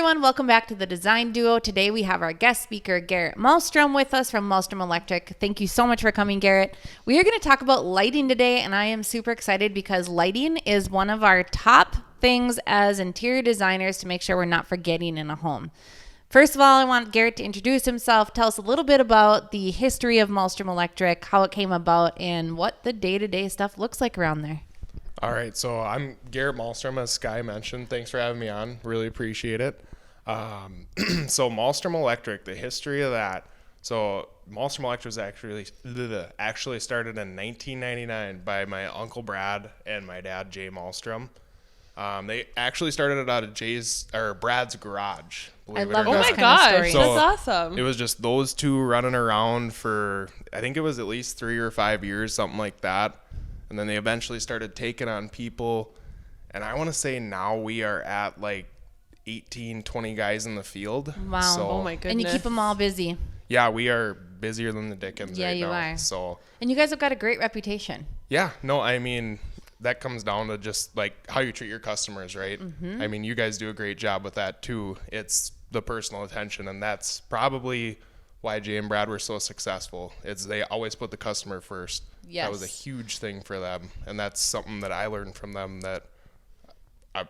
everyone. Welcome back to the Design Duo. Today we have our guest speaker, Garrett Malstrom, with us from Malstrom Electric. Thank you so much for coming, Garrett. We are going to talk about lighting today, and I am super excited because lighting is one of our top things as interior designers to make sure we're not forgetting in a home. First of all, I want Garrett to introduce himself, tell us a little bit about the history of Malstrom Electric, how it came about, and what the day-to-day stuff looks like around there. All right, so I'm Garrett Malstrom, as Sky mentioned. Thanks for having me on. Really appreciate it. So Malstrom Electric, the history of that. So Malstrom Electric was actually started in 1999 by my uncle Brad and my dad Jay Malstrom. They actually started it out of Brad's garage. I love Oh those my kind of gosh, stories. that's awesome. It was just those two running around for, I think it was at least 3 or 5 years, something like that. And then they eventually started taking on people. And I want to say now we are at like 18, 20 guys in the field. Wow. So, Oh my goodness. And you keep them all busy. yeah, we are busier than the Dickens Yeah, right you now. are. So, And you guys have got a great reputation. yeah, no, I mean, that comes down to just like how you treat your customers, right? Mm-hmm. I mean, you guys do a great job with that too. It's the personal attention, and that's probably why Jay and Brad were so successful. It's they always put the customer first. Yes. That was a huge thing for them, and that's something that I learned from them that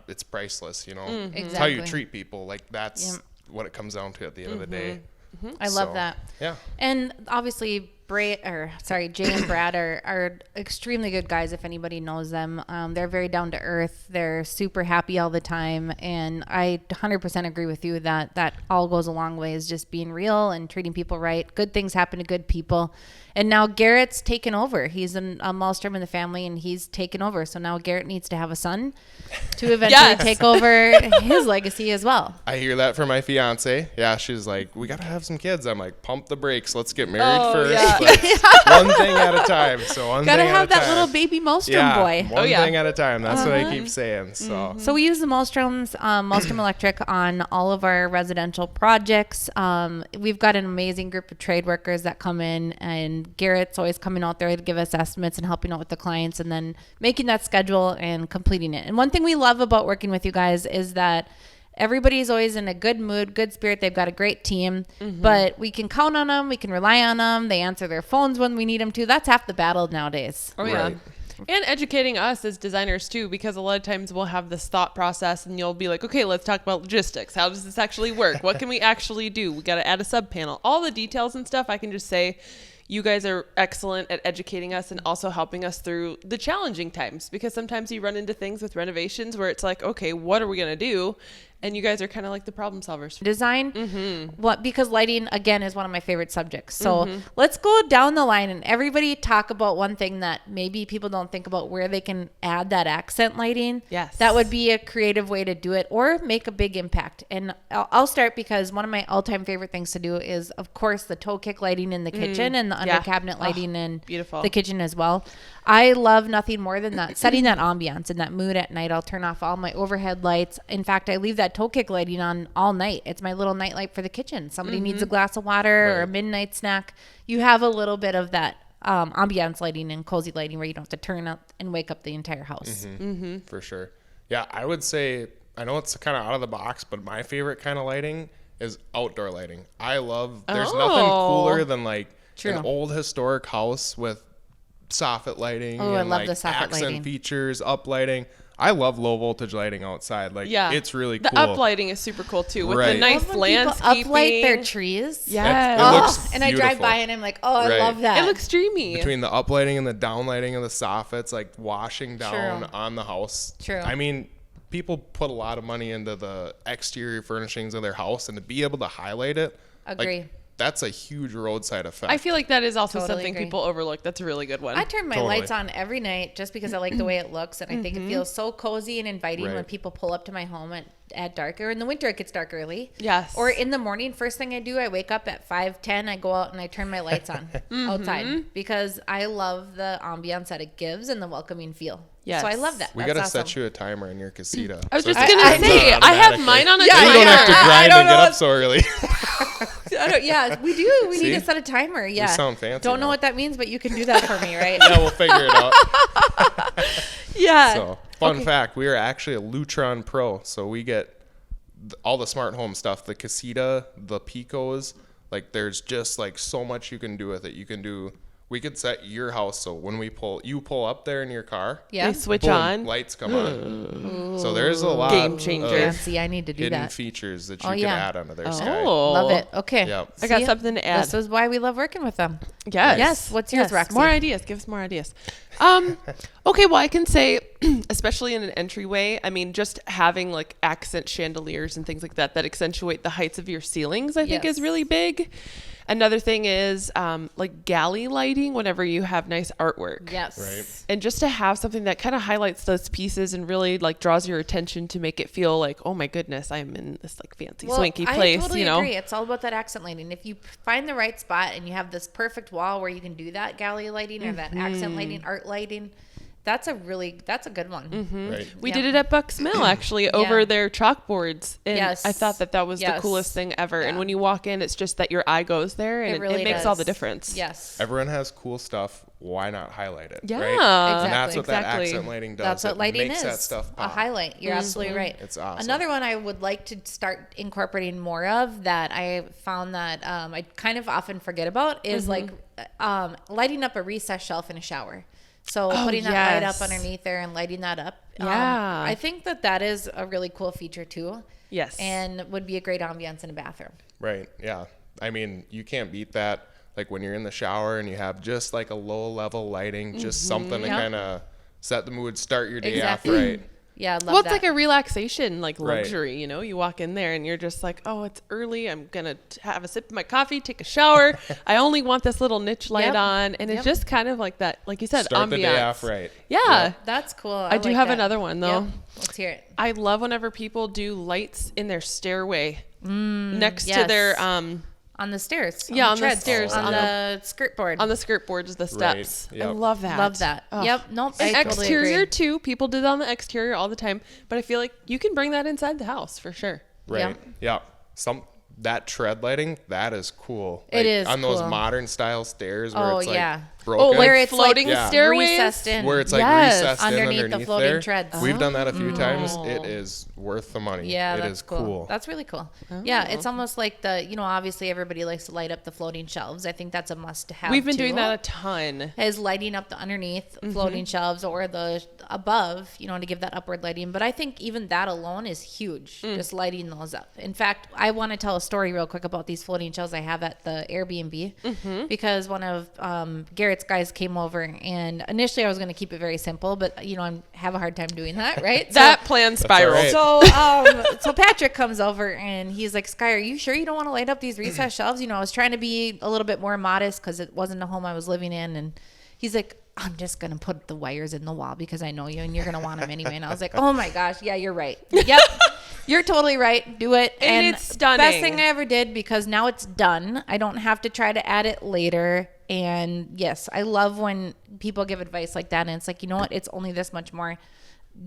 it's priceless, you know. It's how you Exactly. treat people. Like that's Yep. what it comes down to at the end of the day. I love So, that. Yeah. And obviously, Jay and Brad are extremely good guys if anybody knows them. They're very down to earth. They're super happy all the time. And I 100% agree with you that all goes a long way is just being real and treating people right. Good things happen to good people. And now Garrett's taken over. He's a Malstrom in the family, and he's taken over. So now Garrett needs to have a son to eventually Yes. take over his legacy as well. I hear that from my fiance. Yeah, she's like, we got to have some kids. I'm like, pump the brakes. Let's get married Oh, first. yeah. Let's- one thing at a time. So one Gotta thing have at a that time. little baby Malstrom Yeah, boy. one Oh, yeah. thing at a time. That's what I keep saying. So So we use the Malstroms, Malstrom Electric on all of our residential projects. We've got an amazing group of trade workers that come in, and Garrett's always coming out there to give us estimates and helping out with the clients and then making that schedule and completing it. And one thing we love about working with you guys is that everybody's always in a good mood, good spirit. They've got a great team, but we can count on them. We can rely on them. They answer their phones when we need them to. That's half the battle nowadays. Oh yeah. Right. And educating us as designers too, because a lot of times we'll have this thought process and you'll be like, okay, let's talk about logistics. How does this actually work? What can we actually do? We got to add a sub panel, all the details and stuff. I can just say you guys are excellent at educating us and also helping us through the challenging times, because sometimes you run into things with renovations where it's like, okay, what are we going to do? And you guys are kind of like the problem solvers. Design, because lighting again is one of my favorite subjects. So let's go down the line and everybody talk about one thing that maybe people don't think about, where they can add that accent lighting. Yes. That would be a creative way to do it or make a big impact. And I'll start because one of my all-time favorite things to do is, of course, the toe kick lighting in the kitchen and the under Yeah. cabinet Oh, lighting in beautiful. the kitchen as well. I love nothing more than that, setting that ambiance and that mood at night. I'll turn off all my overhead lights. In fact, I leave that toe kick lighting on all night. It's my little night light for the kitchen. Somebody needs a glass of water or a Right. midnight snack. You have a little bit of that ambiance lighting and cozy lighting where you don't have to turn up and wake up the entire house. for sure. Yeah, I would say, I know it's kind of out of the box, but my favorite kind of lighting is outdoor lighting. I love, there's nothing Oh. cooler than like True. an old historic house with soffit lighting Oh, I and love like the soffit accent lighting. features, up lighting. I love low voltage lighting outside. Like, Yeah. it's really The cool. uplighting is super cool too, with the Right. nice Love when people landscaping. uplight their trees. Yes. It Oh, looks and I drive beautiful. by and I'm like, oh, I Right. love that. It looks dreamy. Between the uplighting and the downlighting of the soffits, like washing down True. on the house. True. I mean, people put a lot of money into the exterior furnishings of their house, and to be able to highlight it, Agree. like, that's a huge roadside effect. I feel like that is also Totally something agree. people overlook. That's a really good one. I turn my Totally. lights on every night just because I like the way it looks, and I think it feels so cozy and inviting when Right. people pull up to my home at dark. Or in the winter, it gets dark early. Yes. Or in the morning, first thing I do, I wake up at 5:10. I go out and I turn my lights on outside because I love the ambiance that it gives and the welcoming feel. Yes. So I love that. we That's got to awesome. set you a timer in your casita. I was so just it gonna turns say, on I have automatically. mine on a Yeah, Then you timer. don't have to I grind don't and get know up if- so early. Yeah, we do. We need to See? set a timer. Yeah. sound fancy Don't know now. what that means, but you can do that for me, right? Yeah, we'll figure it out. Yeah. So, fun fact, we are actually a Lutron Pro, so we get all the smart home stuff, the Casita, the Picos, like there's just like so much you can do with it. We could set your house so when you pull up there in your car, Yeah. They switch boom, on. lights come on. So there's a lot Game changer. Yeah, of see, I need to do hidden that. features that you Oh, can yeah. add onto their sky. Oh. Love it. Okay. Yep. I got See? something to add. This is why we love working with them. Yes. Yes. What's yours, Roxy? More ideas. Give us more ideas. Okay, well, I can say, especially in an entryway, I mean, just having like accent chandeliers and things like that accentuate the heights of your ceilings, I think Yes. is really big. Another thing is like galley lighting whenever you have nice artwork. Yes. Right. And just to have something that kind of highlights those pieces and really like draws your attention to make it feel like, oh my goodness, I'm in this like fancy swanky place. I totally you know, agree. It's all about that accent lighting. If you find the right spot and you have this perfect wall where you can do that galley lighting or that accent lighting, art lighting, that's a good one. Right. we Yeah. did it at Bucks Mill actually over their chalkboards, and Yes. I thought that was the Yes. coolest thing ever. Yeah. And when you walk in, it's just that your eye goes there, and It really it makes all the does. difference. Yes. Everyone has cool stuff. Why not highlight it? Yeah. Right? Exactly. And that's what that Exactly. accent lighting does. That's what It lighting makes is. that stuff A pop. highlight. You're absolutely right. It's awesome. Another one I would like to start incorporating more of that I found that I kind of often forget about is like lighting up a recessed shelf in a shower. So putting that light up yes. underneath there and lighting that up. Yeah. I think that is a really cool feature too. Yes. And would be a great ambiance in a bathroom. Right. Yeah. I mean, you can't beat that. Like when you're in the shower and you have just like a low level lighting, just something to Yep. kind of set the mood, start your day Exactly. off right. Yeah, I love Well, it's that. like a relaxation, like Right. luxury, you know? You walk in there and you're just like, oh, it's early. I'm going to have a sip of my coffee, take a shower. I only want this little niche light Yep. on. And Yep. it's just kind of like that, like you said, Start ambiance. the day off right. Yeah. Yep. That's cool. I do like have that. another one, though. Yep. Let's hear it. I love whenever people do lights in their stairway next to yes. their On the stairs. Yeah, on the treads, stairs, On on the skirt board. on the skirt boards, the steps. I Yep. love that. Love that. Oh. Yep. Nope. And I totally exterior agree. too. People do that on the exterior all the time, but I feel like you can bring that inside the house for sure. Right. Yeah. That tread lighting, that is cool. It is on those cool. modern style stairs where Oh, it's like yeah. broken. Oh, Where like it's floating like Yeah. stairways. recessed in. where it's like Yes. recessed Underneath in the underneath floating there. treads. We've done that a few times. Oh. It is worth the money. Yeah, it that's is cool. That's really cool. Yeah, it's almost like obviously everybody likes to light up the floating shelves. I think that's a must have. We've been doing too, that a ton. is lighting up the underneath floating shelves or the above, to give that upward lighting. But I think even that alone is huge, just lighting those up. In fact, I want to tell a story real quick about these floating shelves I have at the Airbnb because one of Garrett's guys came over, and initially I was going to keep it very simple, but I have a hard time doing that, right? That plan spiraled. all right. So Patrick comes over and he's like, Sky, are you sure you don't want to light up these recessed shelves? I was trying to be a little bit more modest because it wasn't a home I was living in. And he's like, I'm just going to put the wires in the wall because I know you and you're going to want them anyway. And I was like, oh my gosh, yeah, you're right. Yep. You're totally right. Do it. And it's stunning. Best thing I ever did because now it's done. I don't have to try to add it later. And yes, I love when people give advice like that. And it's like, you know what? It's only this much more.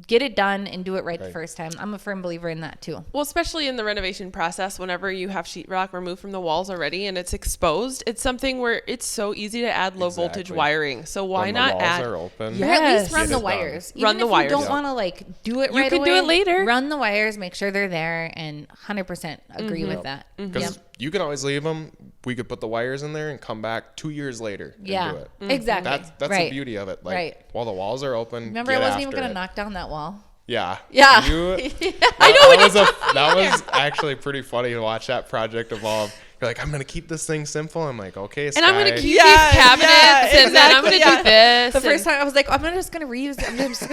Get it done and do it right the first time. I'm a firm believer in that too. Well, especially in the renovation process, whenever you have sheetrock removed from the walls already and it's exposed, it's something where it's so easy to add low voltage Exactly. wiring. So why When not the walls add? are open. Yeah. Or at Yes. least run Get the it done. wires. Run Even the if wires. you don't Yeah. want to do it You right can away. do it later. Run the wires. Make sure they're there, and 100% agree with that. Because you can always leave them. We could put the wires in there and come back 2 years later and Yeah, do it. exactly. That's right. the beauty of it. Like Right. while the walls are open. Remember, get I wasn't even after going to it. knock down that wall. Yeah. Yeah. I know. That was actually pretty funny to watch that project evolve. You're like, I'm gonna keep this thing simple. I'm like, okay, Sky. And I'm going to keep Yeah, these cabinets yeah, and then I'm going to exactly, do this. The first and- time I was like, I'm just going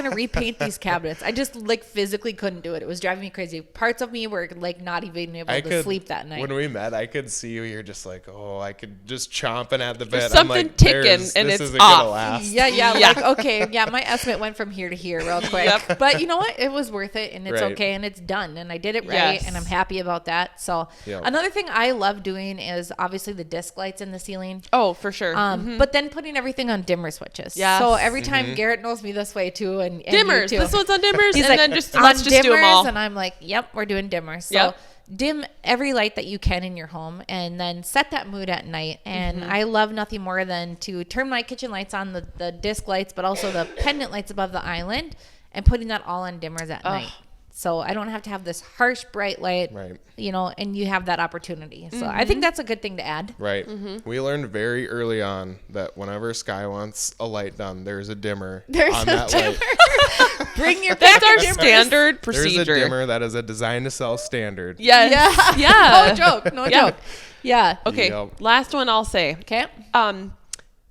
to repaint these cabinets. I just physically couldn't do it. It was driving me crazy. Parts of me were not even able to sleep that night. When we met, I could see you. You're just like, oh, I could just chomping at the bit. There's I'm something like, ticking this and it's isn't off. gonna last. Yeah, Yeah. like, okay, yeah, my estimate went from here to here real quick. Yep. But you know what? It was worth it, and it's Right. okay, and it's done, and I did it right, Yes. and I'm happy about that. So Yep. another thing I love doing is obviously the disc lights in the ceiling. Oh, for sure. But then putting everything on dimmer switches. Yes. So every time Garrett knows me this way too, and you dimmers. too. This one's on dimmers. He's and like, then just on let's just do them dimmers, all. and I'm like, yep, we're doing dimmers. So Yep. dim every light that you can in your home, and then set that mood at night. And I love nothing more than to turn my kitchen lights on, the disc lights, but also the pendant lights above the island, and putting that all on dimmers at night. So I don't have to have this harsh bright light, Right. you know, and you have that opportunity. So I think that's a good thing to add. Right. We learned very early on that whenever Sky wants a light done, there's a dimmer on that light. Bring your That's our dimmers. standard There's a procedure. dimmer that is a design to sell standard. Yes. Yeah. Yeah. No joke. No Yeah. joke. Yeah. Okay. Yep. Last one I'll say. Okay.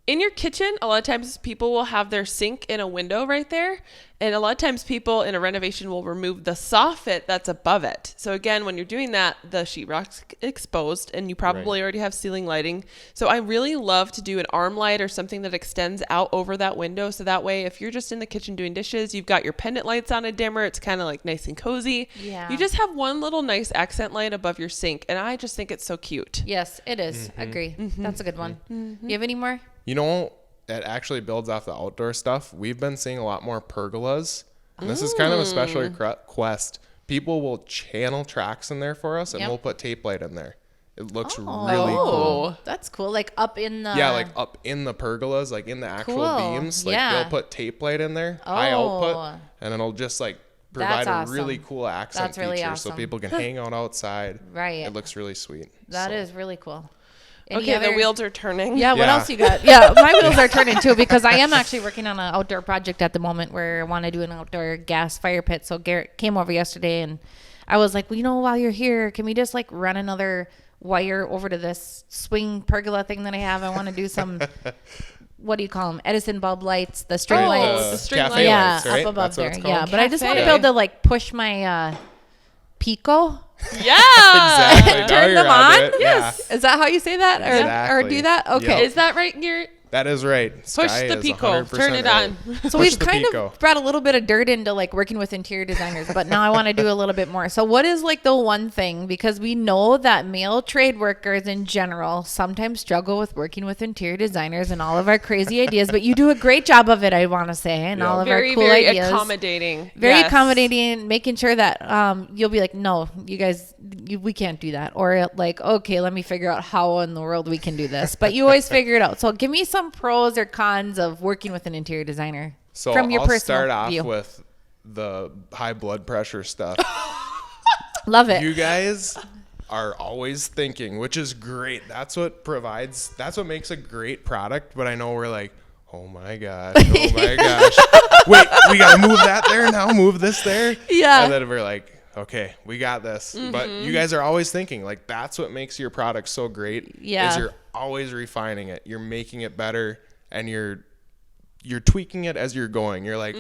In your kitchen, a lot of times people will have their sink in a window right there. And a lot of times people in a renovation will remove the soffit that's above it. So again, when you're doing that, the sheetrock's exposed and you probably already have ceiling lighting. So I really love to do an arm light or something that extends out over that window. So that way, if you're just in the kitchen doing dishes, you've got your pendant lights on a dimmer. It's kind of like nice and cozy. Yeah. You just have one little nice accent light above your sink. And I just think it's so cute. Yes, it is. Agree. That's a good one. You have any more? You know, it actually builds off the outdoor stuff. We've been seeing a lot more pergolas. And this is kind of a special request. People will channel tracks in there for us, and Yep. we'll put tape light in there. It looks really Oh. cool. That's cool. Like up in the. Yeah, like up in the pergolas, like in the actual Cool. beams. Like Yeah. they'll put tape light in there, high Oh. output, and it'll just like provide That's a really awesome. cool accent That's really feature so awesome. people can hang out outside. Right. It looks really sweet. That So, is really cool. Any Okay, other- the wheels are turning. Yeah, what Yeah. else you got? Yeah, my wheels are turning too because I am actually working on an outdoor project at the moment where I want to do an outdoor gas fire pit. So Garrett came over yesterday and I was like, well, you know, while you're here, can we just like run another wire over to this swing pergola thing that I have? I want to do some, what do you call them? Edison bulb lights, the string Oh, lights. the string cafe lights. Yeah, lights, right? up above That's what there. it's Yeah, called? but I just want to Cafe. be able to like push my Pico. Yeah. Exactly. Now Turn you're them onto on? it. Yes. Is that how you say that? Or Exactly. do that? Okay. Yep. Is that right, Garrett? That is right. Push Sky the is Pico. 100% Turn it right. on. So Push we've the kind Pico. of brought a little bit of dirt into like working with interior designers, but now I want to do a little bit more. So what is like the one thing, because we know that male trade workers in general sometimes struggle with working with interior designers and all of our crazy ideas, but you do a great job of it, I want to say, and Yeah. all of Very, our cool very ideas. accommodating. Very Yes. accommodating, making sure that you'll be like, no, you guys, we can't do that. Or like, okay, let me figure out how in the world we can do this. But you always figure it out. So give me some pros or cons of working with an interior designer So from your I'll personal start off view. with the high blood pressure stuff. Love it. You guys are always thinking, which is great. That's what makes a great product. But I know we're like, oh my gosh, wait, we gotta move that there now, move this there. Yeah. And then we're like, okay, we got this. But you guys are always thinking, like, that's what makes your product so great. Yeah. Is you're always refining it. You're making it better, and you're tweaking it as you're going. You're like,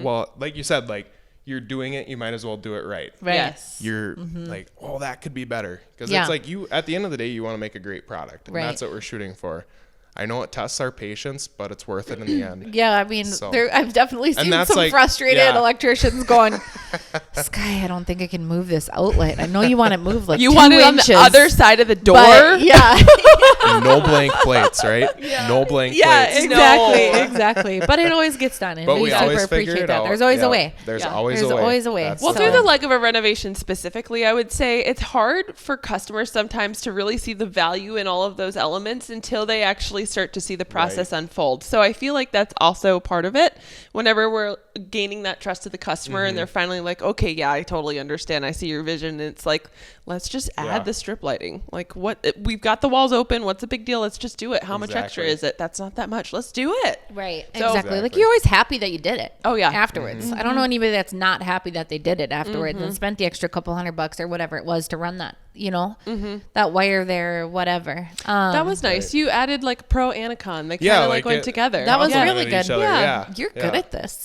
well, like you said, like, you're doing it, you might as well do it right. Right. Yes. You're like, oh, that could be better. Because Yeah. it's like at the end of the day, you want to make a great product. And Right. that's what we're shooting for. I know it tests our patience, but it's worth it in the end. Yeah, I mean, So- I've definitely seen that's some like- frustrated yeah. electricians going, Sky, I don't think I can move this outlet. I know you want it moved like You 2 want it on inches, the other side of the door? but yeah. No blank plates, right? No blank Yeah, plates. exactly, No. exactly. But it always gets done, and But we we super always figure appreciate it that. out. There's always Yeah. a way. There's Yeah. always There's a way. always a way. That's Well, So- through the leg of a renovation specifically, I would say it's hard for customers sometimes to really see the value in all of those elements until they actually start to see the process unfold. So I feel like that's also part of it. Whenever we're gaining that trust of the customer and they're finally like, okay, yeah, I totally understand. I see your vision. And it's like, let's just add Yeah. the strip lighting. Like, we've got the walls open. What's the big deal? Let's just do it. How much extra Exactly. is it? That's not that much. Let's do it. Right. So- Exactly. Like Exactly. you're always happy that you did it. Oh, yeah. Afterwards. I don't know anybody that's not happy that they did it afterwards and spent the extra couple $100 or whatever it was to run that, that wire there or whatever. That was nice. You added like pro and a con. They kind Yeah, of like went it- together. That was Complemented really each good. other, Yeah. You're Yeah. good at this.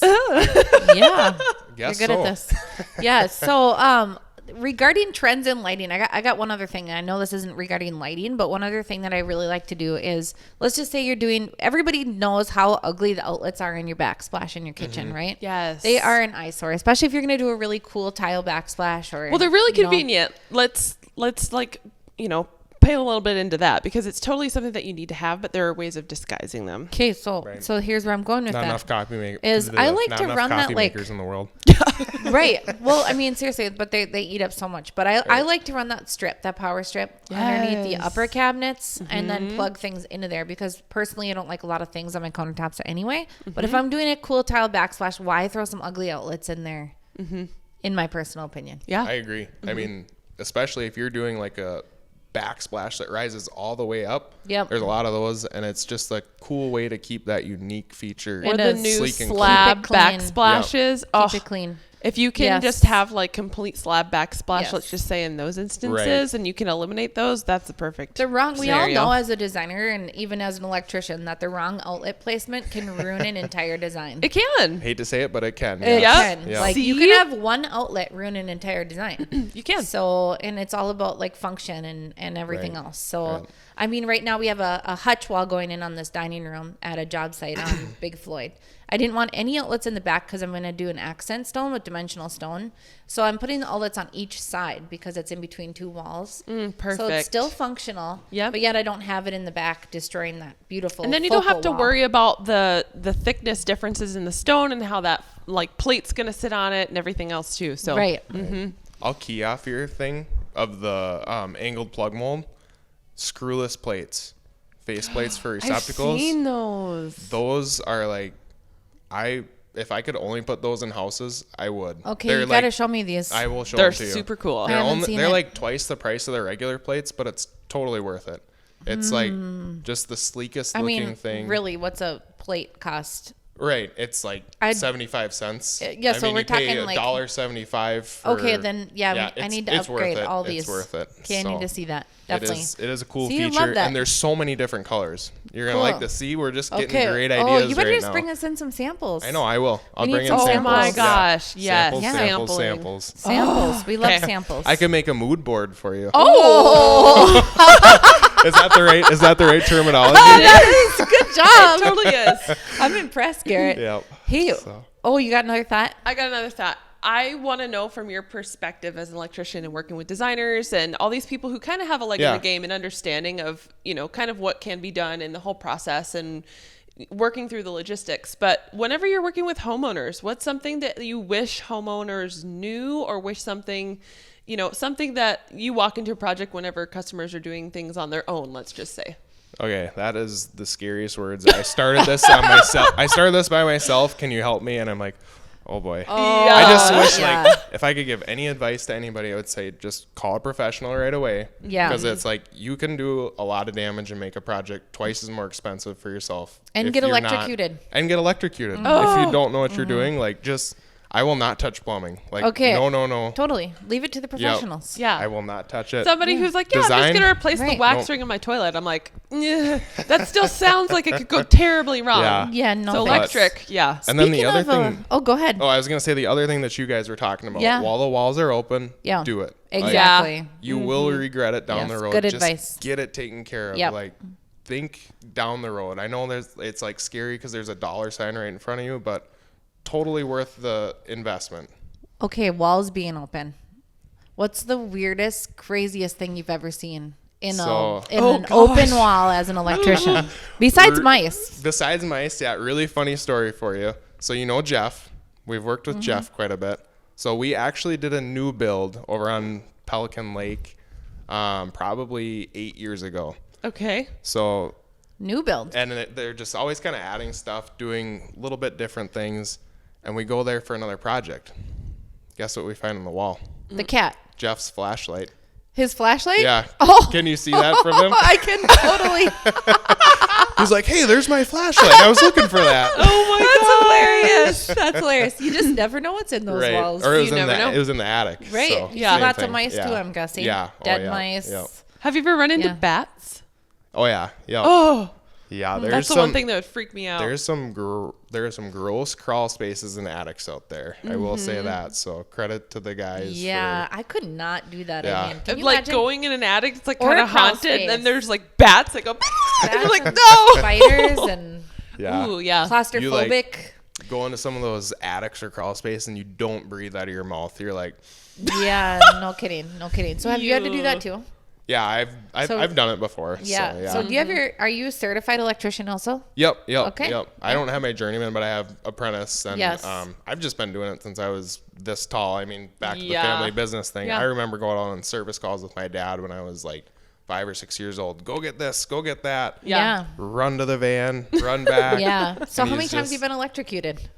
Yeah. Guess You're good so. at this. Yeah. So, regarding trends in lighting, I got one other thing. I know this isn't regarding lighting, but one other thing that I really like to do is, let's just say everybody knows how ugly the outlets are in your backsplash in your kitchen, right? Yes. They are an eyesore, especially if you're going to do a really cool tile backsplash or. Well, they're really you know, convenient. Let's like, pay a little bit into that because it's totally something that you need to have, but there are ways of disguising them. Okay, so Right. so here's where I'm going with Not that. enough coffee makers. Is I like to run that, like- makers in the world. Right. Well, I mean, seriously, but they eat up so much. But I like to run that power strip underneath the Yes. upper cabinets and then plug things into there because personally I don't like a lot of things on my countertops anyway. But if I'm doing a cool tile backsplash, why throw some ugly outlets in there? in my personal opinion. Yeah. I agree. I mean, especially if you're doing like a backsplash that rises all the way up. Yep. There's a lot of those, and it's just a cool way to keep that unique feature Or It the is. new sleek and slab clean. Keep it clean. backsplashes. Oh, Keep it clean. if you can Yes. just have like complete slab backsplash, Yes. let's just say in those instances, and you can eliminate those, that's the perfect The wrong. We all scenario. know as a designer and even as an electrician that the wrong outlet placement can ruin an entire design. It can. Hate to say it, but it can. It Yep. can. Yeah. Like you See? can have one outlet ruin an entire design. You can. So, and it's all about like function and everything Right. else. So, Right. I mean, right now we have a hutch wall going in on this dining room at a job site on Big Floyd. I didn't want any outlets in the back because I'm going to do an accent stone with dimensional stone. So I'm putting the outlets on each side because it's in between two walls. So it's perfect. still functional. Yep. But yet I don't have it in the back destroying that beautiful. And then you don't have to focal wall. worry about the thickness differences in the stone and how that like plate's going to sit on it and everything else too. So Right. I'll key off your thing of the angled plug mold, screwless plates, face plates for receptacles. I've seen those. Those are like, if I could only put those in houses, I would. Okay, They're you like, got to show me these. I will show They're them to you. super cool. I haven't seen They're it. like twice the price of the regular plates, but it's totally worth it. It's like just the sleekest I looking mean, thing. really, what's a plate cost? Right. It's like I'd- 75 cents. Yeah, so we're you pay talking like $1.75 Okay, then I it's- need to it's worth upgrade it. all these. It's worth it. Okay, I So need to see that. Definitely. It is a cool See, I love feature, that. and there's so many different colors. You're gonna Cool. like to see. We're just getting Okay. great Oh, ideas you better right just now. bring us in some samples. I know I will. I'll We bring need in some samples. Oh my samples. gosh, yes. Samples, Yeah. samples, Sampling. samples. Samples. We love Okay. samples. I can make a mood board for you. Oh, Is that the right terminology? that is good job. Totally is. I'm impressed, Garrett. Yep. Hey, So. oh, you got another thought? I got another thought. I want to know from your perspective as an electrician and working with designers and all these people who kind of have a leg in Yeah. the game and understanding of, kind of what can be done in the whole process and working through the logistics. But whenever you're working with homeowners, what's something that you wish homeowners knew or wish something that you walk into a project whenever customers are doing things on their own, let's just say? Okay, that is the scariest words. I started this on myself. I started this by myself. Can you help me? And I'm like, oh boy. I just wish yeah. like if I could give any advice to anybody, I would say just call a professional right away. Yeah. Because it's like you can do a lot of damage and make a project twice as more expensive for yourself. And if get you're not- electrocuted. And get electrocuted. Oh. If you don't know what you're doing, like just I will not touch plumbing. Like Okay. no. Totally. Leave it to the professionals. Yeah. I will not touch it. Somebody who's like, I'm just Design? going to replace the Right. wax Nope. ring in my toilet. I'm like, that still sounds like it could go terribly wrong. Yeah. Yeah, no So thanks. electric, yeah. And then the Speaking other of, thing. oh, go ahead. Oh, I was gonna say the other thing that you guys were talking about. Yeah. While the walls are open, Yeah. do it. Like, Exactly. you will regret it down Yes, the road. good Just advice. get it taken care of. Yep. Like, think down the road. I know it's like scary because there's a dollar sign right in front of you, but totally worth the investment. Okay, walls being open. What's the weirdest, craziest thing you've ever seen in So- an open wall as an electrician? Besides We're- mice. Besides mice, yeah, really funny story for you. So you know Jeff. We've worked with Jeff quite a bit. So we actually did a new build over on Pelican Lake probably 8 years ago. Okay. So New build. and they're just always kind of adding stuff, doing a little bit different things, and we go there for another project. Guess what we find on the wall? The cat. Jeff's flashlight. His flashlight? Yeah. Oh. Can you see that from him? I can totally. He's like, hey, there's my flashlight. I was looking for that. Oh That's hilarious. That's hilarious. You just never know what's in those Right. walls. Or it was, You in never know. it was in the attic. Right. So, You Yeah. see same lots of thing. mice Yeah. too, I'm guessing. Yeah. Dead oh, yeah. mice. Yep. Have you ever run into Yeah. bats? Oh, yeah. Yep. Oh, Yeah. There's that's the some, one thing that would freak me out. There are some gross crawl spaces in attics out there. I will say that. So credit to the guys. Yeah, For, I could not do that. Yeah. I mean, can you Like imagine? going in an attic, it's like Or kind a of crawl haunted, and then space. there's like bats that go, and you're like, and no. spiders and yeah. Ooh, yeah. claustrophobic. Go into some of those attics or crawl space and you don't breathe out of your mouth. You're like, Yeah, no kidding, no kidding. So have you had to do that too? yeah, So- I've done it before. Yeah. So, yeah. So do you ever? Are you a certified electrician also? Yep. Okay. Yep. I don't have my journeyman, but I have apprentice, and Yes. I've just been doing it since I was this tall. I mean, back to the Yeah. family business thing. Yeah. I remember going on service calls with my dad when I was like 5 or 6 years old. Go get this. Go get that. Yeah. Run to the van. Run back. Yeah. So And how many he's times just- have you been electrocuted?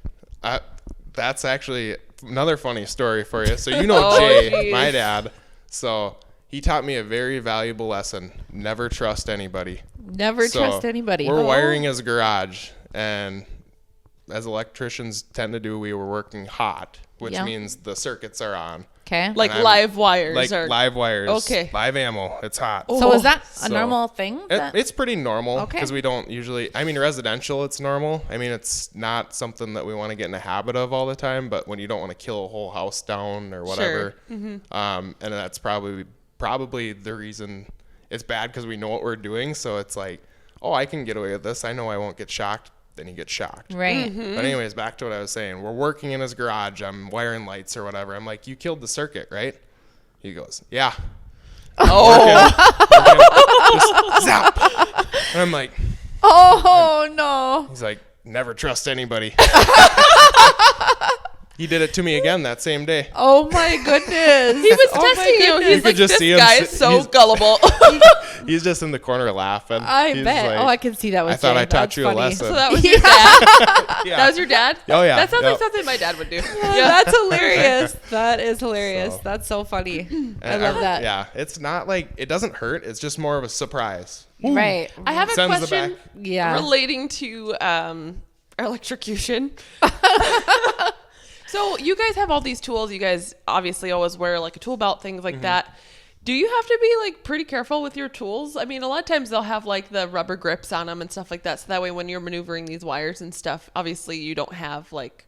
That's actually another funny story for you. So you know Oh, Jay, geez. my dad. So he taught me a very valuable lesson. Never trust anybody. Never So trust anybody. We're wiring his garage, and as electricians tend to do, we were working hot, which Yeah. means the circuits are on. Okay. Like I'm- live wires. Like or, live wires. Okay. Live ammo. It's hot. so is that a So- normal thing? It's pretty normal Okay. because we don't usually. I mean, residential, it's normal. I mean, it's not something that we want to get in a habit of all the time. But when you don't want to kill a whole house down or whatever, and that's probably the reason it's bad because we know what we're doing. So it's like, oh, I can get away with this. I know I won't get shocked. Then you get shocked. right. But anyways, back to what I was saying. We're working in his garage. I'm wiring lights or whatever. I'm like, you killed the circuit, right? He goes, yeah. Oh. Just zap. And I'm like, Oh no. he's like, never trust anybody. He did it to me again that same day. Oh my goodness. He was Oh my testing you. goodness. He's could like, just this see him guy sit- is so he's- gullible. He's just in the corner laughing. I He's bet. like, Oh, I can see that with I thought Jay. I taught That's you funny. a lesson. So that was your dad. Yeah. That was your dad? Oh, yeah. That sounds like Yep. something my dad would do. That's hilarious. That is hilarious. So- That's so funny. I And love that. Yeah, it's not like it doesn't hurt. It's just more of a surprise. Right. I have a Sends the question back. Yeah. relating to electrocution. So you guys have all these tools. You guys obviously always wear like a tool belt, things like that. Do you have to be like pretty careful with your tools? I mean, a lot of times they'll have like the rubber grips on them and stuff like that. So that way when you're maneuvering these wires and stuff, obviously you don't have like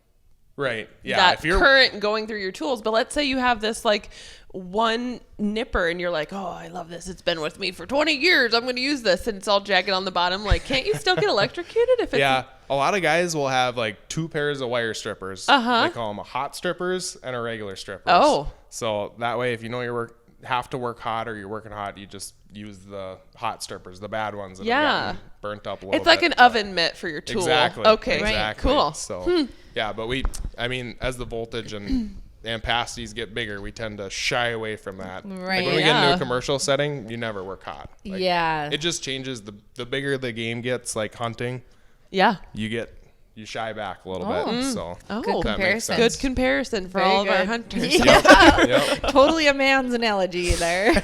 Right. Yeah. that If you're current going through your tools. But let's say you have this like one nipper and you're like, oh, I love this. It's been with me for 20 years. I'm going to use this. And it's all jagged on the bottom. Like, can't you still get electrocuted if it's... Yeah, a lot of guys will have like 2 pairs of wire strippers. Uh-huh. They call them a hot strippers and a regular strippers. Oh. So that way, if you know have to work hot or you're working hot, you just use the hot strippers, the bad ones that have Yeah. gotten burnt up a little It's like bit. an oven mitt for your tool. Exactly. Okay. Exactly. Cool. So yeah, but I mean, as the voltage and ampacities get bigger, we tend to shy away from that. Right. Like when we get into Yeah. a commercial setting, you never work hot. Like, Yeah. It just changes. The bigger the game gets, like hunting, Yeah. you shy back a little Oh. bit. So Oh. Good that makes comparison. sense. Good comparison for Very all of our good. hunters. Yep. Totally a man's analogy there.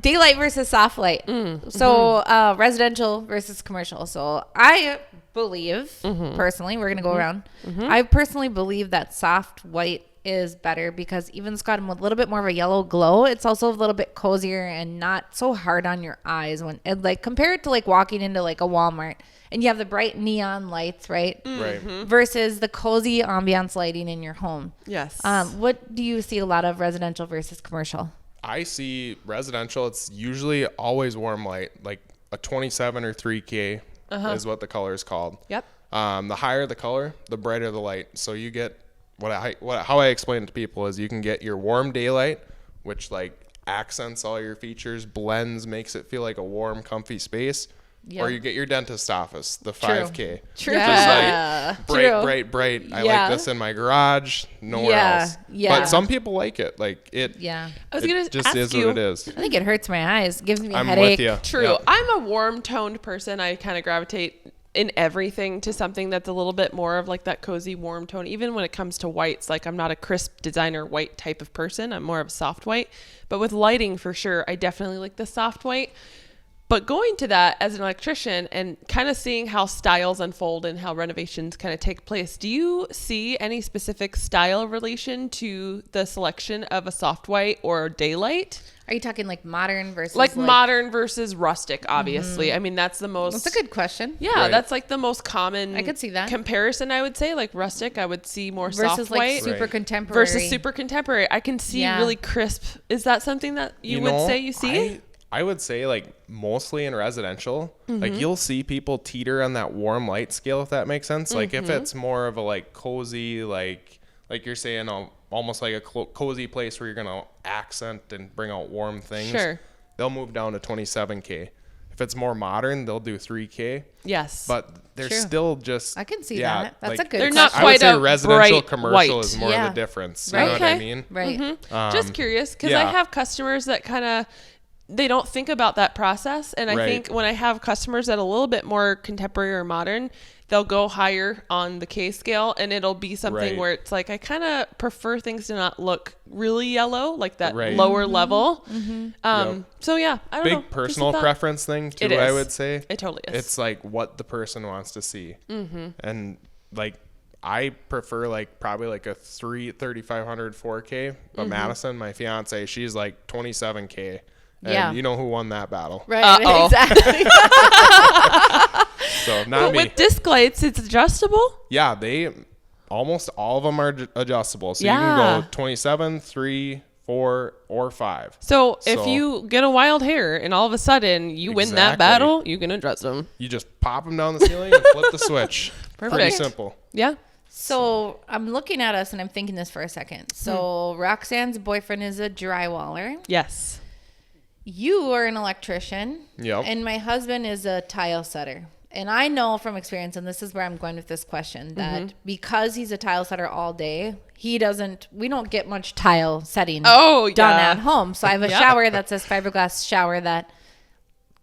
Daylight versus soft light. So residential versus commercial. So I believe personally, we're gonna go around. I personally believe that soft white is better because even it's got a little bit more of a yellow glow. It's also a little bit cozier and not so hard on your eyes when it, like compared to like walking into like a Walmart and you have the bright neon lights, right? Right. Versus the cozy ambiance lighting in your home. Yes. What do you see a lot of residential versus commercial? I see residential. It's usually always warm light, like a 27 or 3K is what the color is called. Yep. The higher the color, the brighter the light. So you get how I explain it to people is you can get your warm daylight, which like accents all your features, blends, makes it feel like a warm, comfy space. Yeah. Or you get your dentist office, the 5K. True. Just Yeah. like bright, True. bright. I Yeah. like this in my garage, nowhere Yeah. else. Yeah. But some people like it. Like it. Yeah. I was It going to just ask is you. what it is. I think it hurts my eyes. Gives me a I'm headache. with you. True. Yep. I'm a warm toned person. I kind of gravitate in everything to something that's a little bit more of like that cozy warm tone. Even when it comes to whites, like I'm not a crisp designer white type of person. I'm more of a soft white. But with lighting for sure, I definitely like the soft white. But going to that as an electrician and kind of seeing how styles unfold and how renovations kind of take place, do you see any specific style relation to the selection of a soft white or daylight? Are you talking like modern versus Like modern versus rustic, obviously. I mean, that's the most... That's a good question. Yeah, Right. that's like the most common... I could see that. comparison, I would say. Like rustic, I would see more Versus soft like white. super Right. contemporary. Versus super contemporary. I can see Yeah. really crisp. Is that something that you would know, say you see? I would say like mostly in residential, like you'll see people teeter on that warm light scale, if that makes sense. Like if it's more of a like cozy, like you're saying, almost like a cozy place where you're gonna accent and bring out warm things. Sure. They'll move down to 27K. If it's more modern, they'll do 3K. Yes. But they're True. still just. I can see yeah, that. That's like, a good They're not question. I would quite say a residential bright commercial white. is more Yeah. of the difference. Right. You know what I Okay. mean? Right. Just curious, because I yeah. have customers that kind of they don't think about that process. And I Right. think when I have customers that are a little bit more contemporary or modern, they'll go higher on the K scale, and it'll be something Right. where it's like, I kind of prefer things to not look really yellow, like that Right. lower level. Yep. So yeah, I don't know. Big Just a personal thought. preference thing too, It I is. would say. It totally is. It's like what the person wants to see. And like, I prefer like probably like a 3500 4K, but Madison, my fiance, she's like 27K. And Yeah. you know who won that battle. Right. Uh-oh. Exactly. So not But me. with disc lights, it's adjustable. Yeah, almost all of them are adjustable. So you Yeah. can go 27, 3, 4, or 5. So if So- you get a wild hair and all of a sudden you win that Exactly. battle, you can adjust them. You just pop them down the ceiling and flip the switch. Pretty Perfect. simple. Yeah. So I'm looking at us and I'm thinking this for a second. So Roxanne's boyfriend is a drywaller. Yes. You are an electrician. Yep. And my husband is a tile setter. And I know from experience, and this is where I'm going with this question, that because he's a tile setter all day, we don't get much tile setting done yeah. at home. So I have a Yeah. shower that's a fiberglass shower that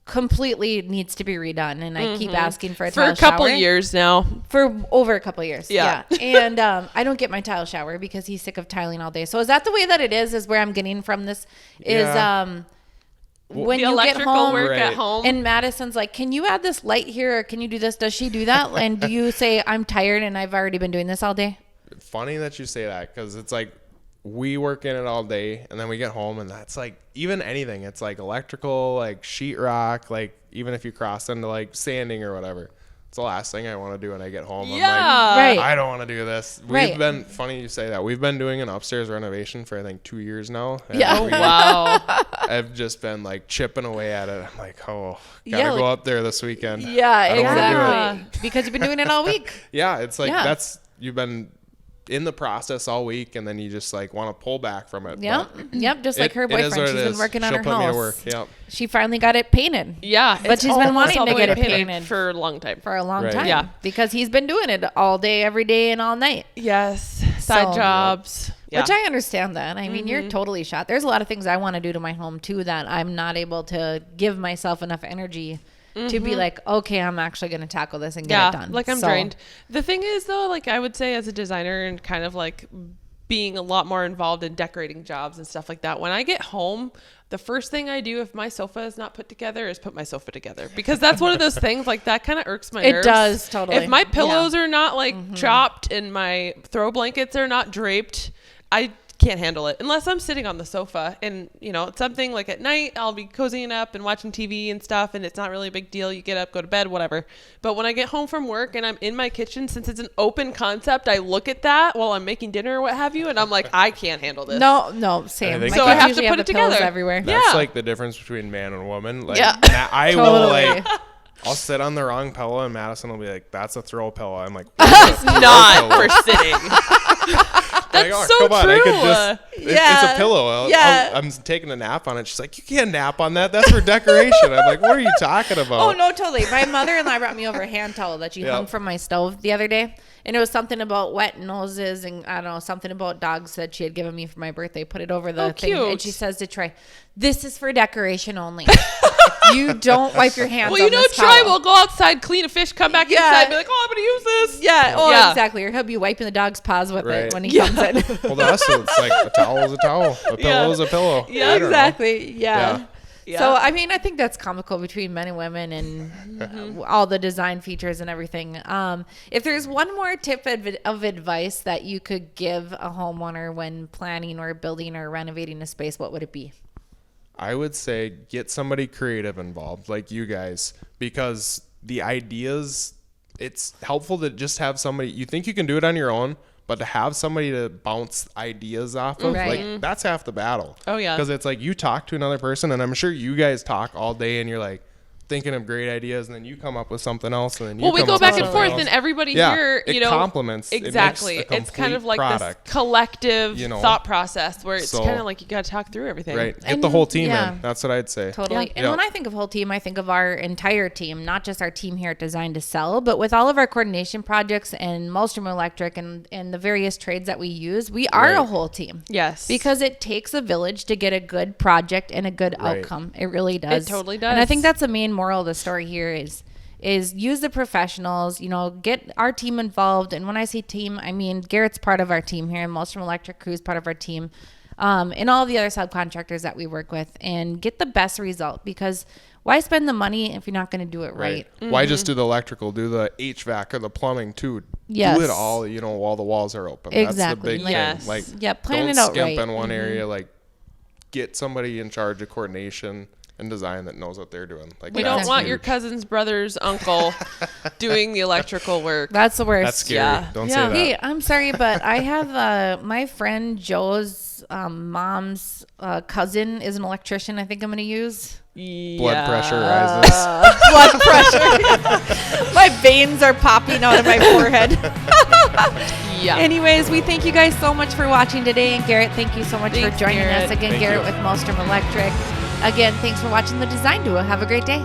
completely needs to be redone. And I keep asking for a For tile a couple shower. years now. For over a couple of years. Yeah. And I don't get my tile shower because he's sick of tiling all day. So is that the way that it is where I'm getting from this is Yeah. when The you get electrical home work Right. at home. and Madison's like, can you add this light here or can you do this? Does she do that? And do you say, I'm tired and I've already been doing this all day? Funny that you say that because it's like we work in it all day and then we get home and that's like even anything. It's like electrical, like sheetrock, like even if you cross into like sanding or whatever. It's the last thing I want to do when I get home. I'm Yeah. Right. like, I don't want to do this. Right. We've been, funny you say that. We've been doing an upstairs renovation for I think 2 years now. And Yeah. Oh, wow. I've just been like chipping away at it. I'm like, oh, Yeah, gotta go like- up there this weekend. Yeah, I don't wanna do exactly. Because you've been doing it all week. Yeah, it's like Yeah. you've been in the process all week and then you just like want to pull back from it. Yep. But Yep. Just like her it is boyfriend. what She's it been is. working on She'll her put me to house. work. Yep. She finally got it painted. Yeah. But it's she's been almost wanting all to the get way it painted. for a long time. For a long Right. time. Yeah. Because he's been doing it all day, every day, and all night. Yes. Side So- jobs. Yeah. Which I understand that. I mean, you're totally shot. There's a lot of things I want to do to my home too that I'm not able to give myself enough energy to be like, okay, I'm actually going to tackle this and get it done. Like I'm So- drained. The thing is though, like I would say as a designer and kind of like being a lot more involved in decorating jobs and stuff like that. When I get home, the first thing I do if my sofa is not put together is put my sofa together because that's one of those things like that kind of irks my It nerves. does, totally. If my pillows are not like chopped and my throw blankets are not draped, I can't handle it unless I'm sitting on the sofa and you know it's something like at night I'll be cozying up and watching TV and stuff and it's not really a big deal. You get up, go to bed, whatever. But when I get home from work and I'm in my kitchen, since it's an open concept, I look at that while I'm making dinner or what have you, and I'm like, I can't handle this. No, same. I think My So kids I have to usually put the it pillows together. everywhere. That's Yeah. like the difference between man and woman. Like Yeah. I will Totally. like I'll sit on the wrong pillow and Madison will be like, that's a throw pillow. I'm like, It's not for sitting. That's like, oh, so come on, true. I could just it's Yeah. a pillow. Yeah. I'm taking a nap on it. She's like, you can't nap on that. That's for decoration. I'm like, what are you talking about? Oh, no, totally. My mother-in-law brought me over a hand towel that she Yeah. hung from my stove the other day. And it was something about wet noses and I don't know, something about dogs that she had given me for my birthday. Put it over the Oh, thing. cute. And she says to Troy, this is for decoration only. You don't wipe your hands Well, on you know, this Troy towel. will go outside, clean a fish, come back Yeah. inside, and be like, oh, I'm going to use this. Yeah, oh, Yeah. exactly. Or he'll be wiping the dog's paws with Right. it when he comes in. Well, to us, it's like a towel is a towel. A pillow is a pillow. Yeah, I don't know. Exactly. Yeah. Yeah. So, I mean, I think that's comical between men and women and all the design features and everything. If there's one more tip of advice that you could give a homeowner when planning or building or renovating a space, what would it be? I would say get somebody creative involved, like you guys, because the ideas, it's helpful to just have somebody, you think you can do it on your own, but to have somebody to bounce ideas off of, Right. like that's half the battle. Oh, yeah. Because it's like you talk to another person, and I'm sure you guys talk all day, and you're like, thinking of great ideas, and then you come up with something else, and then Well, we go back and something forth, else. and everybody Yeah, here, it you know, complements. exactly. It makes a It's kind of complete like product. this collective You know. thought process where it's So- kind of like you got to talk through everything. Right. Get And- the whole team yeah. in. That's what I'd say. Totally. Yeah. And Yep. when I think of whole team, I think of our entire team, not just our team here at Design to Sell, but with all of our coordination projects and Malstrom Electric and the various trades that we use, we are a Right. whole team. Yes. Because it takes a village to get a good project and a good Right. outcome. It really does. It totally And I does. think that's the main moral of the story here is use the professionals, you know, get our team involved. And when I say team, I mean Garrett's part of our team here, and Malstrom Electric Crew's part of our team, and all the other subcontractors that we work with, and get the best result. Because why spend the money if you're not going to do it right? Why just do the electrical? Do the HVAC or the plumbing too. Yes. Do it all, you know, while the walls are open. Exactly. That's the big Yes. thing. Like, Yeah, plan don't it out skimp right. in one area. Like, get somebody in charge of coordination and design that knows what they're doing. Like, we that's don't want your huge. cousin's brother's uncle doing the electrical work. That's the worst. That's scary. Yeah. Don't Yeah. say that. Hey, I'm sorry, but I have my friend Joe's mom's cousin is an electrician. I think I'm going to use. Blood pressure rises. Blood pressure. My veins are popping out of my forehead. Yeah. Anyways, we thank you guys so much for watching today. And Garrett, thank you so much Thanks, for joining Garrett. us. Again, Thank Garrett you. with Malstrom Electric. Again, thanks for watching the Design Duo. Have a great day.